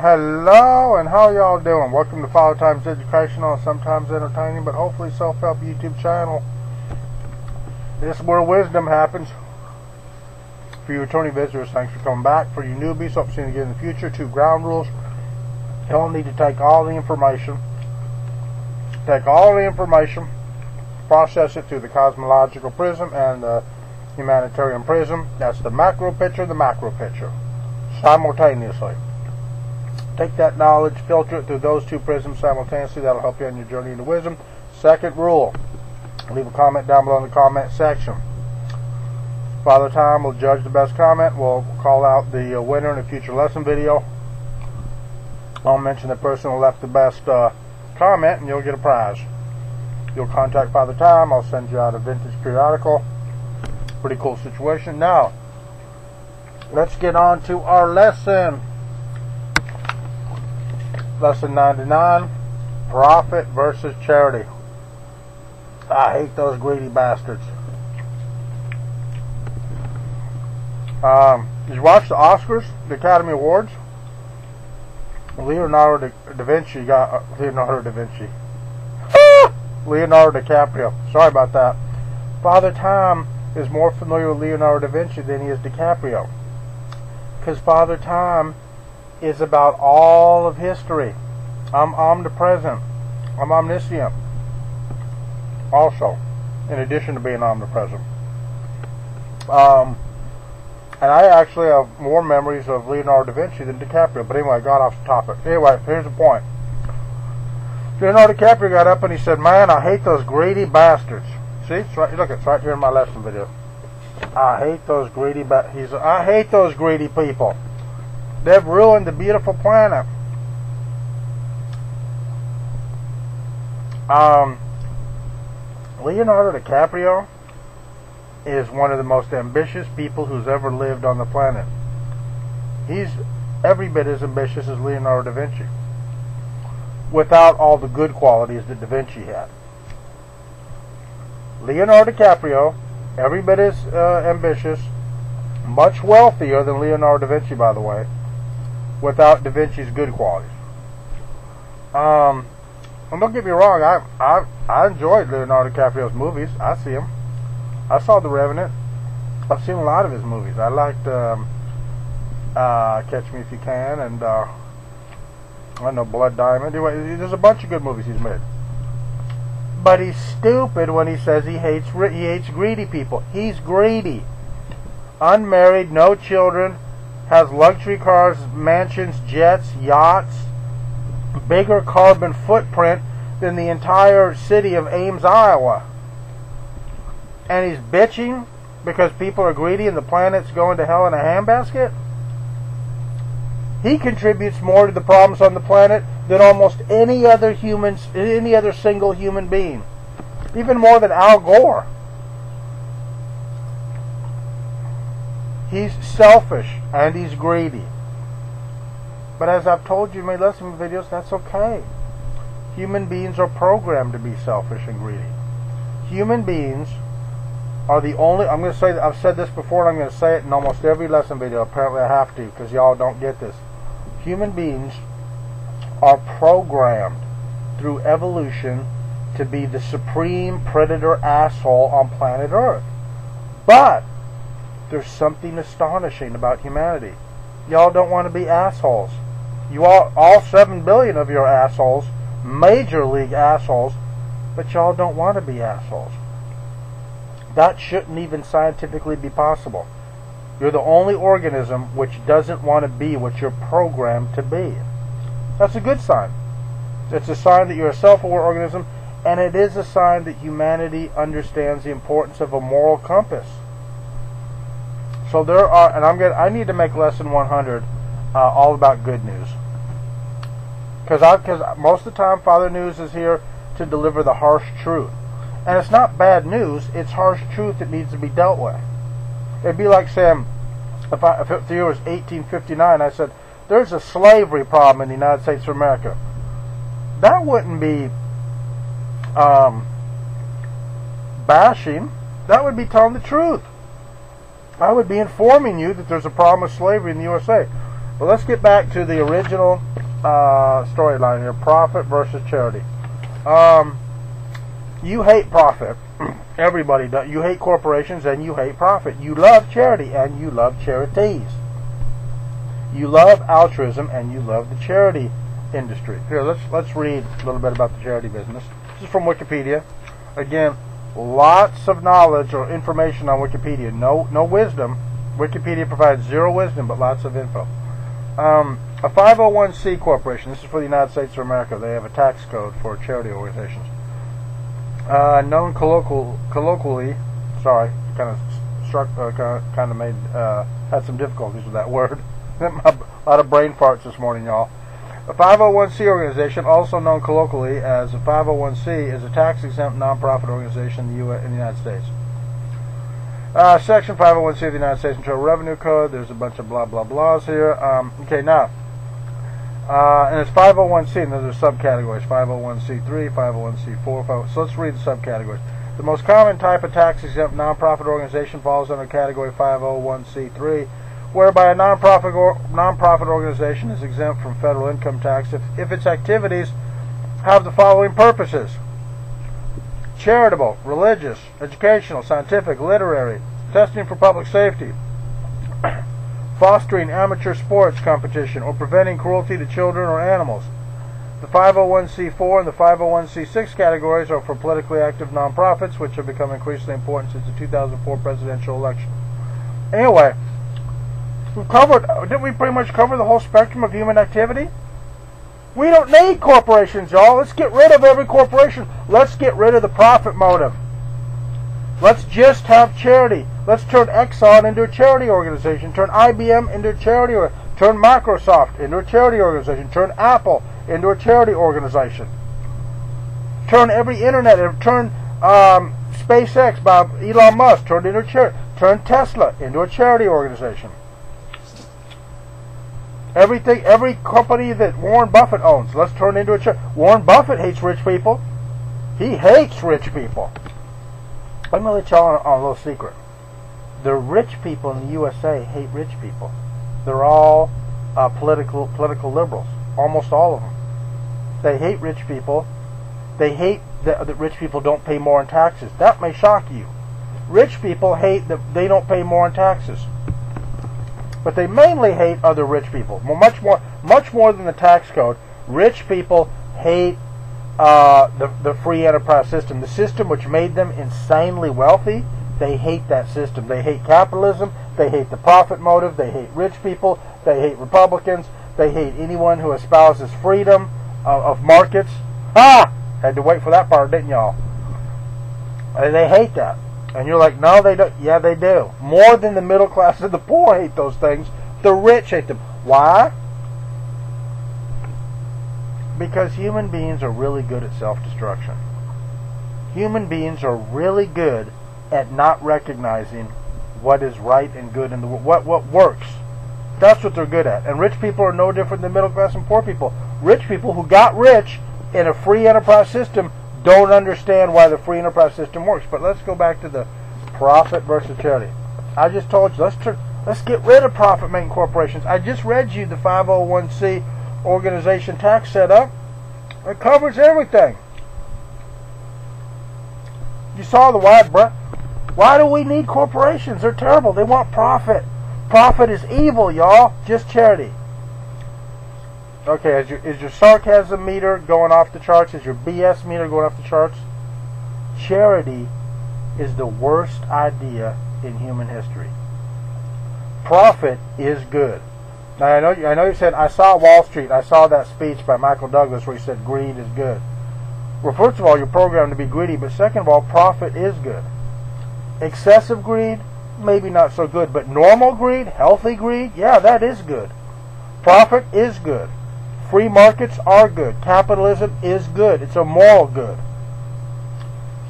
Hello, and how y'all doing? Welcome to Father Time's educational, sometimes entertaining, but hopefully self-help YouTube channel. This is where wisdom happens. For you returning visitors, thanks for coming back. For you newbies, hope to see you again in the future. 2 ground rules. You don't need to take all the information. Take all the information, process it through the cosmological prism and the humanitarian prism. That's the macro picture, simultaneously. Take that knowledge, filter it through those 2 prisms simultaneously. That'll help you on your journey into wisdom. Second rule, leave a comment down below in the comment section. Father Time will judge the best comment. We'll call out the winner in a future lesson video. I'll mention the person who left the best comment, and you'll get a prize. You'll contact Father Time. I'll send you out a vintage periodical. Pretty cool situation. Now, let's get on to our lesson. Lesson 99, profit versus charity. I hate those greedy bastards. Did you watch the Oscars, the Academy Awards? Leonardo DiCaprio. Sorry about that. Father Time is more familiar with Leonardo da Vinci than he is DiCaprio. Because Father Time is about all of history. I'm omnipresent. I'm omniscient. Also, in addition to being omnipresent. And I actually have more memories of Leonardo da Vinci than DiCaprio. But anyway, I got off the topic. Anyway, here's the point. Leonardo DiCaprio got up and he said, "Man, I hate those greedy bastards." See, it's right, look, it's right here in my lesson video. I hate those greedy I hate those greedy people. They've ruined the beautiful planet. Leonardo DiCaprio is one of the most ambitious people who's ever lived on the planet. He's every bit as ambitious as Leonardo da Vinci, without all the good qualities that da Vinci had. Leonardo DiCaprio, every bit as ambitious, much wealthier than Leonardo da Vinci, by the way, without da Vinci's good qualities. And don't get me wrong, I enjoyed Leonardo DiCaprio's movies. I see him. I saw The Revenant. I've seen a lot of his movies. I liked Catch Me If You Can and I don't know, Blood Diamond. Anyway, there's a bunch of good movies he's made. But he's stupid when he says he hates greedy people. He's greedy. Unmarried, no children, has luxury cars, mansions, jets, yachts, bigger carbon footprint than the entire city of Ames, Iowa. And he's bitching because people are greedy and the planet's going to hell in a handbasket? He contributes more to the problems on the planet than almost any other single human being. Even more than Al Gore. He's selfish and he's greedy. But as I've told you in my lesson videos, that's okay. Human beings are programmed to be selfish and greedy. Human beings are the only, I'm going to say that I've said this before and I'm going to say it in almost every lesson video. Apparently I have to because y'all don't get this. Human beings are programmed through evolution to be the supreme predator asshole on planet Earth. But there's something astonishing about humanity. Y'all don't want to be assholes. You all 7 billion of your assholes, major league assholes, but y'all don't want to be assholes. That shouldn't even scientifically be possible. You're the only organism which doesn't want to be what you're programmed to be. That's a good sign. It's a sign that you're a self-aware organism, and it is a sign that humanity understands the importance of a moral compass. So there are, and I need to make lesson 100 all about good news. Because most of the time Father News is here to deliver the harsh truth. And it's not bad news, it's harsh truth that needs to be dealt with. It'd be like saying, if the year was 1859, I said, there's a slavery problem in the United States of America. That wouldn't be bashing. That would be telling the truth. I would be informing you that there's a problem with slavery in the USA. Well, let's get back to the original storyline here: profit versus charity. You hate profit. Everybody does. You hate corporations and you hate profit. You love charity and you love charities. You love altruism and you love the charity industry. Here, let's read a little bit about the charity business. This is from Wikipedia. Again, lots of knowledge or information on Wikipedia. No wisdom. Wikipedia provides zero wisdom, but lots of info. A 501c corporation. This is for the United States of America. They have a tax code for charity organizations. Known colloquially, sorry, kind of made had some difficulties with that word. A lot of brain farts this morning, y'all. A 501c organization, also known colloquially as a 501c, is a tax-exempt non-profit organization in the United States. Section 501c of the United States Internal Revenue Code. There's a bunch of blah blah blahs here. Okay, now. And it's 501c, and those are subcategories: 501c3, 501c4. So let's read the subcategories. The most common type of tax-exempt nonprofit organization falls under category 501c3, whereby a nonprofit organization is exempt from federal income tax if its activities have the following purposes: charitable, religious, educational, scientific, literary, testing for public safety, fostering amateur sports competition, or preventing cruelty to children or animals. The 501c4 and the 501c6 categories are for politically active nonprofits, which have become increasingly important since the 2004 presidential election. Anyway, didn't we pretty much cover the whole spectrum of human activity? We don't need corporations, y'all. Let's get rid of every corporation. Let's get rid of the profit motive. Let's just have charity. Let's turn Exxon into a charity organization. Turn IBM into a charity organization. Turn Microsoft into a charity organization. Turn Apple into a charity organization. Turn every internet. Turn SpaceX by Elon Musk. Turn into a charity. Turn Tesla into a charity organization. Every company that Warren Buffett owns, let's turn into a charity. Warren Buffett hates rich people. He hates rich people. I'm going to let y'all on a little secret. The rich people in the USA hate rich people. They're all political liberals. Almost all of them. They hate rich people. They hate that rich people don't pay more in taxes. That may shock you. Rich people hate that they don't pay more in taxes. But they mainly hate other rich people. Much more than the tax code. Rich people hate the free enterprise system. The system which made them insanely wealthy, they hate that system. They hate capitalism. They hate the profit motive. They hate rich people. They hate Republicans. They hate anyone who espouses freedom of markets. Had to wait for that part, didn't y'all? They hate that. And you're like, no, they don't. Yeah, they do. More than the middle class and the poor hate those things. The rich hate them. Why? Because human beings are really good at self-destruction. Human beings are really good at not recognizing what is right and good in the world, what works. That's what they're good at. And rich people are no different than middle class and poor people. Rich people who got rich in a free enterprise system don't understand why the free enterprise system works. But let's go back to the profit versus charity. I just told you, let's get rid of profit-making corporations. I just read you the 501c organization tax setup. It covers everything. You saw the wide breadth. Why do we need corporations? They're terrible. They want profit. Profit is evil, y'all. Just charity. Okay, is your sarcasm meter going off the charts? Is your BS meter going off the charts? Charity is the worst idea in human history. Profit is good. Now, I know you said, I saw Wall Street. I saw that speech by Michael Douglas where he said greed is good. Well, first of all, you're programmed to be greedy, but second of all, profit is good. Excessive greed, maybe not so good, but normal greed, healthy greed, yeah, that is good. Profit is good. Free markets are good. Capitalism is good. It's a moral good.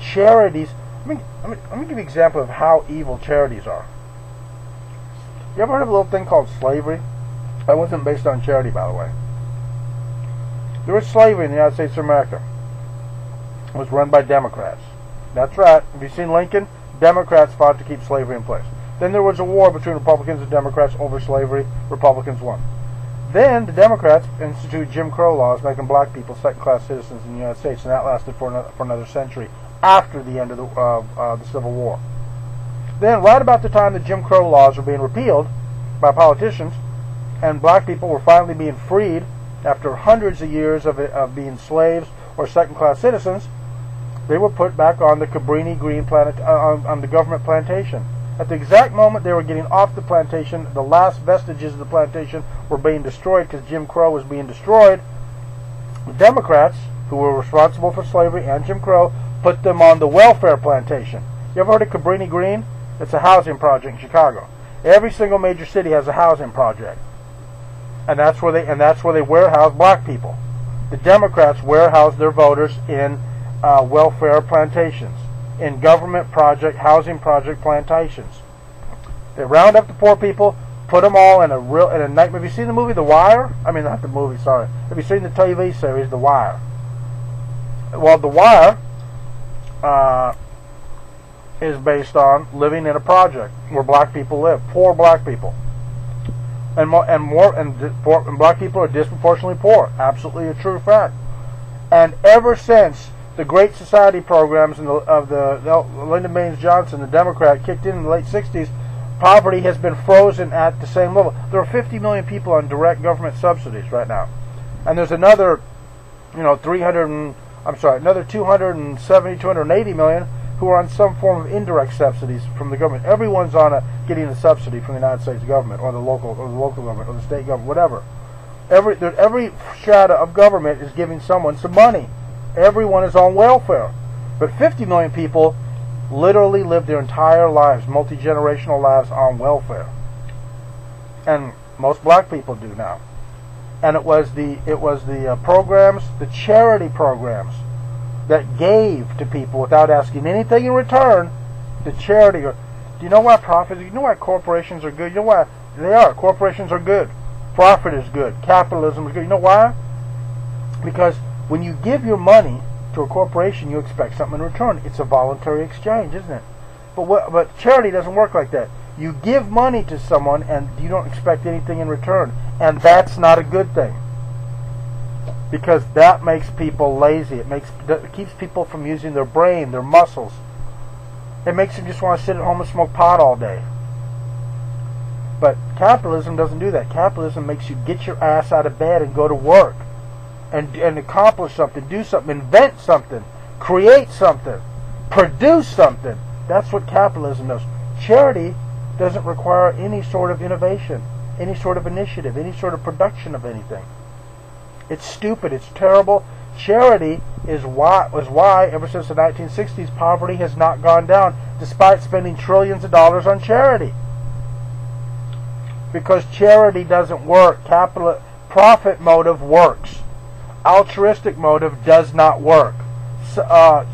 Charities, let me give you an example of how evil charities are. You ever heard of a little thing called slavery? That wasn't based on charity, by the way. There was slavery in the United States of America. It was run by Democrats. That's right. Have you seen Lincoln? Democrats fought to keep slavery in place. Then there was a war between Republicans and Democrats over slavery. Republicans won. Then the Democrats instituted Jim Crow laws, making black people second-class citizens in the United States, and that lasted for another century after the end of the Civil War. Then, right about the time the Jim Crow laws were being repealed by politicians, and black people were finally being freed after hundreds of years of being slaves or second-class citizens, they were put back on the Cabrini Green on the government plantation. At the exact moment they were getting off the plantation, the last vestiges of the plantation were being destroyed because Jim Crow was being destroyed. The Democrats, who were responsible for slavery and Jim Crow, put them on the welfare plantation. You ever heard of Cabrini Green? It's a housing project in Chicago. Every single major city has a housing project, and that's where they warehouse black people. The Democrats warehouse their voters in welfare plantations, in government project, housing project plantations. They round up the poor people, put them all in a night. Have you seen the movie The Wire? I mean, not the movie, sorry. Have you seen the TV series The Wire? Well, The Wire is based on living in a project where black people live, poor black people, and black people are disproportionately poor. Absolutely a true fact. And ever since the Great Society programs of the Lyndon Baines Johnson, the Democrat, kicked in the late 60s, poverty has been frozen at the same level. There are 50 million people on direct government subsidies right now, and there's another, another 280 million who are on some form of indirect subsidies from the government. Everyone's getting a subsidy from the United States government or the local government or the state government, whatever. Every strata of government is giving someone some money. Everyone is on welfare. But 50 million people literally live their entire lives, multi-generational lives, on welfare. And most black people do now. And it was the programs, the charity programs, that gave to people without asking anything in return. The charity. Do you know why profit? You know why corporations are good? You know why they are? Corporations are good. Profit is good. Capitalism is good. You know why? Because when you give your money to a corporation, you expect something in return. It's a voluntary exchange, isn't it? But charity doesn't work like that. You give money to someone and you don't expect anything in return, and that's not a good thing, because that makes people lazy. It keeps people from using their brain, their muscles. It makes them just want to sit at home and smoke pot all day. But capitalism doesn't do that. Capitalism makes you get your ass out of bed and go to work. And accomplish something, do something, invent something, create something, produce something. That's what capitalism does. Charity doesn't require any sort of innovation, any sort of initiative, any sort of production of anything. It's stupid. It's terrible. Charity is why ever since the 1960s, poverty has not gone down, despite spending trillions of dollars on charity. Because charity doesn't work. Profit motive works. Altruistic motive does not work.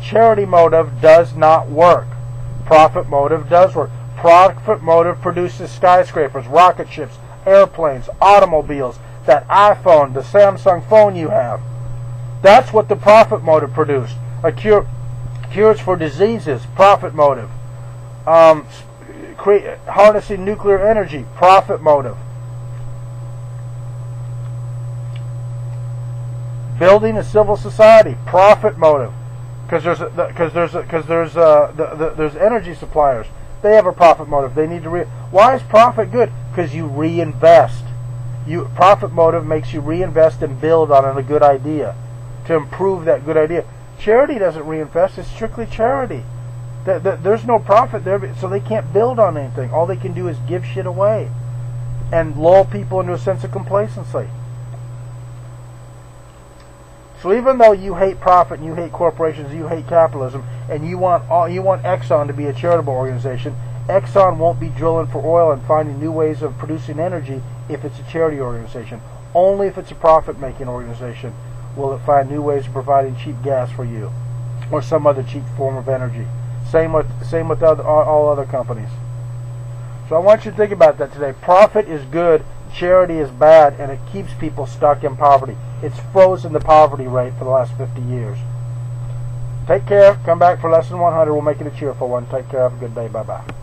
Charity motive does not work. Profit motive does work. Profit motive produces skyscrapers, rocket ships, airplanes, automobiles, that iPhone, the Samsung phone you have. That's what the profit motive produced. Cures for diseases, profit motive. Harnessing nuclear energy, profit motive. Building a civil society, profit motive, because there's energy suppliers. They have a profit motive. They need to Why is profit good? Because you reinvest. Profit motive makes you reinvest and build on a good idea, to improve that good idea. Charity doesn't reinvest. It's strictly charity. There's no profit there, so they can't build on anything. All they can do is give shit away and lull people into a sense of complacency. So even though you hate profit and you hate corporations, you hate capitalism, and you want Exxon to be a charitable organization, Exxon won't be drilling for oil and finding new ways of producing energy if it's a charity organization. Only if it's a profit-making organization will it find new ways of providing cheap gas for you or some other cheap form of energy. Same with all other companies. So I want you to think about that today. Profit is good, charity is bad, and it keeps people stuck in poverty. It's frozen the poverty rate for the last 50 years. Take care. Come back for lesson 100. We'll make it a cheerful one. Take care. Have a good day. Bye-bye.